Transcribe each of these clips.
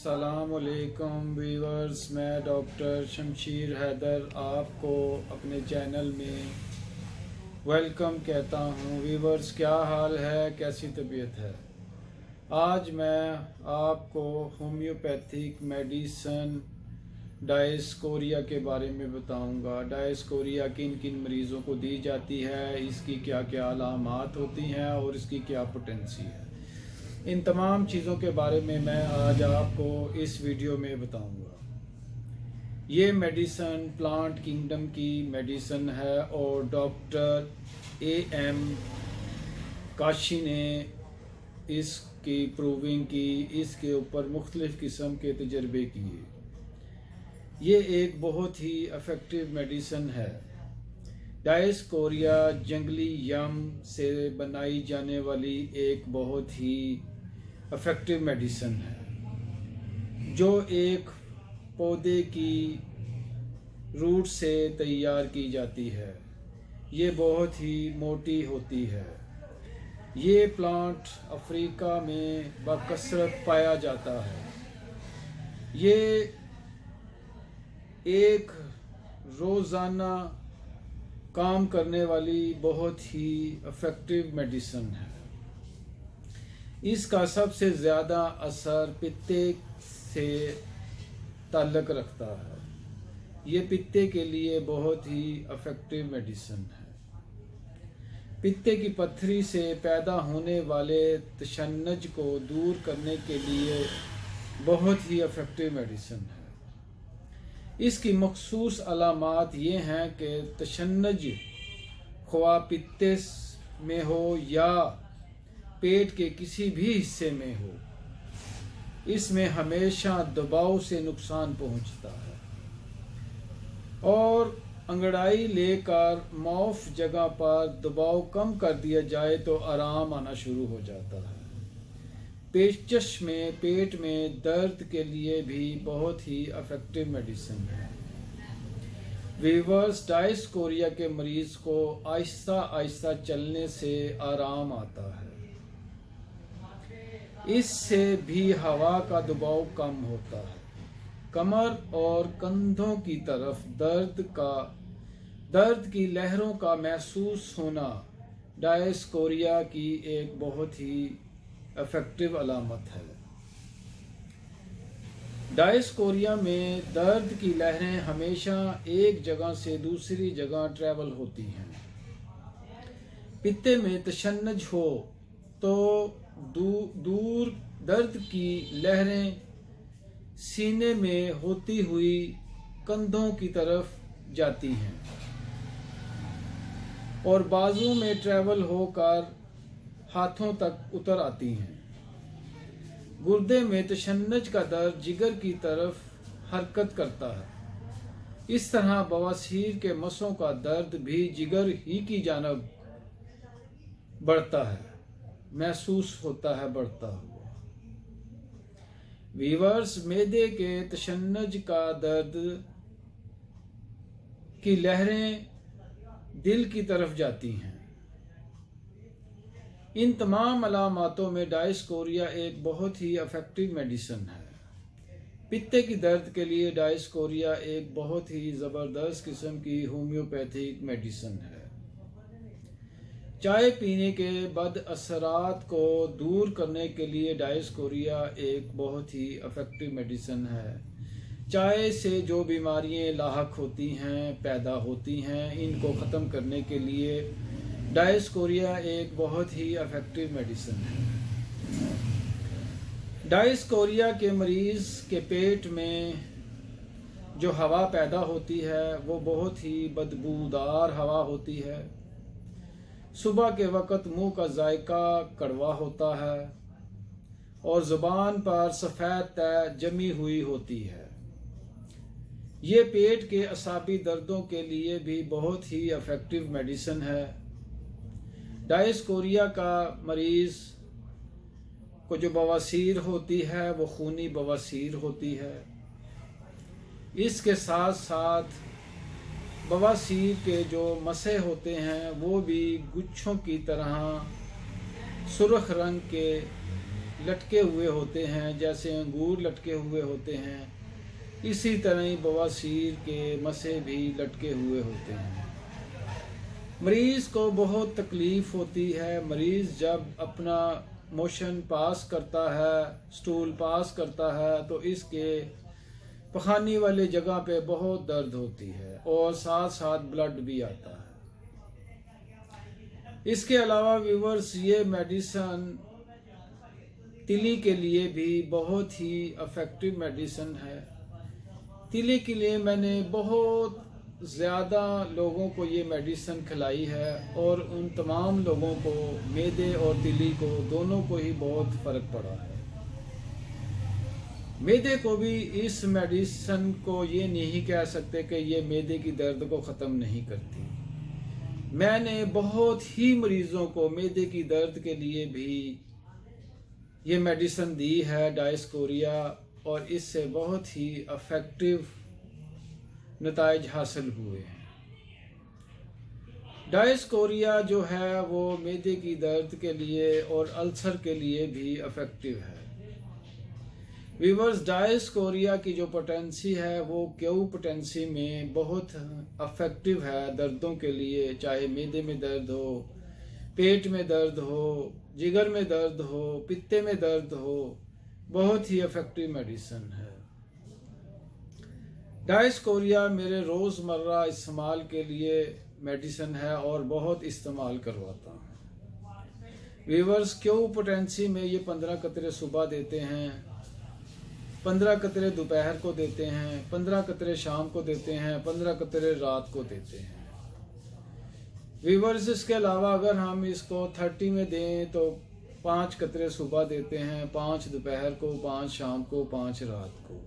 अस्सलामुअलैकुम वीवर्स, मैं डॉक्टर शमशीर हैदर आपको अपने चैनल में वेलकम कहता हूँ। वीवर्स, क्या हाल है, कैसी तबीयत है? आज मैं आपको होम्योपैथिक मेडिसन डायस्कोरिया के बारे में बताऊंगा। डायस्कोरिया किन किन मरीज़ों को दी जाती है, इसकी क्या क्या अलामात होती हैं और इसकी क्या पोटेंसी है, इन तमाम चीज़ों के बारे में मैं आज आपको इस वीडियो में बताऊंगा। ये मेडिसन प्लांट किंगडम की मेडिसन है और डॉक्टर AM काशी ने इसकी प्रूविंग की, इसके ऊपर मुख्तलिफ़ किस्म के तजर्बे किए। ये एक बहुत ही इफ़ेक्टिव मेडिसन है। डायस्कोरिया जंगली यम से बनाई जाने वाली एक बहुत ही इफ़ेक्टिव मेडिसन है जो एक पौधे की रूट से तैयार की जाती है। ये बहुत ही मोटी होती है। ये प्लांट अफ्रीका में बकसरत पाया जाता है। ये एक रोज़ाना काम करने वाली बहुत ही इफ़ेक्टिव मेडिसन है। इसका सबसे ज़्यादा असर पित्ते से ताल्लुक़ रखता है। ये पित्ते के लिए बहुत ही इफ़ेक्टिव मेडिसन है। पित्ते की पत्थरी से पैदा होने वाले तशन्नुज को दूर करने के लिए बहुत ही इफ़ेक्टिव मेडिसन है। इसकी मखसूस अलामात ये हैं कि तशन्नुज ख्वा पित्ते में हो या पेट के किसी भी हिस्से में हो, इसमें हमेशा दबाव से नुकसान पहुंचता है और अंगड़ाई लेकर मौफ जगह पर दबाव कम कर दिया जाए तो आराम आना शुरू हो जाता है। पेचकश में पेट में दर्द के लिए भी बहुत ही इफ़ेक्टिव मेडिसिन है। वीवर्स, डायस्कोरिया के मरीज़ को आहिस्ता आहिस्ता चलने से आराम आता है। इससे भी हवा का दबाव कम होता है। कमर और कंधों की तरफ दर्द की लहरों का महसूस होना डायस्कोरिया की एक बहुत ही इफ़ेक्टिव अलामत है। डायस्कोरिया में दर्द की लहरें हमेशा एक जगह से दूसरी जगह ट्रैवल होती हैं। पित्ते में तशन्नुज हो तो दूर दर्द की लहरें सीने में होती हुई कंधों की तरफ जाती हैं और बाजू में ट्रैवल होकर हाथों तक उतर आती हैं। गुर्दे में तशन्नुज का दर्द जिगर की तरफ हरकत करता है। इस तरह बवासीर के मसों का दर्द भी जिगर ही की जानब बढ़ता है, महसूस होता है बढ़ता हुआ। वीवर्स, मैदे के तशन्नुज का दर्द की लहरें दिल की तरफ जाती हैं। इन तमाम अलामातों में डायस्कोरिया एक बहुत ही इफ़ेक्टिव मेडिसन है। पित्ते की दर्द के लिए डायस्कोरिया एक बहुत ही ज़बरदस्त किस्म की होम्योपैथिक मेडिसन है। चाय पीने के बद असरात को दूर करने के लिए डायस्कोरिया एक बहुत ही इफ़ेक्टिव मेडिसन है। चाय से जो बीमारियां लाहक होती हैं, पैदा होती हैं, इनको ख़त्म करने के लिए डायस्कोरिया एक बहुत ही इफ़ेक्टिव मेडिसन है। डायस्कोरिया के मरीज़ के पेट में जो हवा पैदा होती है वो बहुत ही बदबूदार हवा होती है। सुबह के वक़्त मुंह का जायका कड़वा होता है और ज़ुबान पर सफ़ेद तय जमी हुई होती है। ये पेट के असाबी दर्दों के लिए भी बहुत ही इफ़ेक्टिव मेडिसन है। डायस्कोरिया का मरीज़ को जो बवासीर होती है वो खूनी बवासीर होती है। इसके साथ साथ बवासीर के जो मसे होते हैं वो भी गुच्छों की तरह सुर्ख रंग के लटके हुए होते हैं, जैसे अंगूर लटके हुए होते हैं, इसी तरह ही बवासीर के मसे भी लटके हुए होते हैं। मरीज़ को बहुत तकलीफ़ होती है। मरीज़ जब अपना मोशन पास करता है, स्टूल पास करता है, तो इसके पखानी वाले जगह पे बहुत दर्द होती है और साथ साथ ब्लड भी आता है। इसके अलावा व्यूवर्स, ये मेडिसन तिली के लिए भी बहुत ही इफ़ेक्टिव मेडिसन है। तिली के लिए मैंने बहुत ज़्यादा लोगों को ये मेडिसन खिलाई है और उन तमाम लोगों को, मैदे और तिली को, दोनों को ही बहुत फ़र्क पड़ा है। मैदे को भी इस मेडिसन को ये नहीं कह सकते कि ये मैदे की दर्द को ख़त्म नहीं करती। मैंने बहुत ही मरीज़ों को मैदे की दर्द के लिए भी ये मेडिसन दी है, डायस्कोरिया, और इससे बहुत ही इफ़ेक्टिव नताइज हासिल हुए हैं। डायस्कोरिया जो है वो मैदे की दर्द के लिए और अल्सर के लिए भी इफ़ेक्टिव है। व्यूअर्स, डायस्कोरिया की जो पोटेंसी है वो क्यू पोटेंसी में बहुत इफ़ेक्टिव है दर्दों के लिए, चाहे मैदे में दर्द हो, पेट में दर्द हो, जिगर में दर्द हो, पित्ते में दर्द हो, बहुत ही इफ़ेक्टिव मेडिसिन है। डायस्कोरिया मेरे रोज़मर्रा इस्तेमाल के लिए मेडिसिन है और बहुत इस्तेमाल करवाता हूँ। व्यूअर्स, क्यू पोटेंसी में ये 15 कतरे सुबह देते हैं, 15 कतरे दोपहर को देते हैं, 15 कतरे शाम को देते हैं, 15 कतरे रात को देते हैं। व्यूअर्स, इसके अलावा अगर हम इसको 30 में दें तो 5 कतरे सुबह देते हैं, 5 दोपहर को, 5 शाम को, 5 रात को।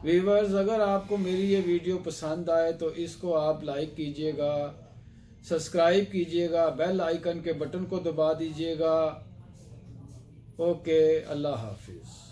व्यूअर्स, अगर आपको मेरी ये वीडियो पसंद आए तो इसको आप लाइक कीजिएगा, सब्सक्राइब कीजिएगा, बेल आइकन के बटन को दबा दीजिएगा। ओके, अल्लाह हाफिज़।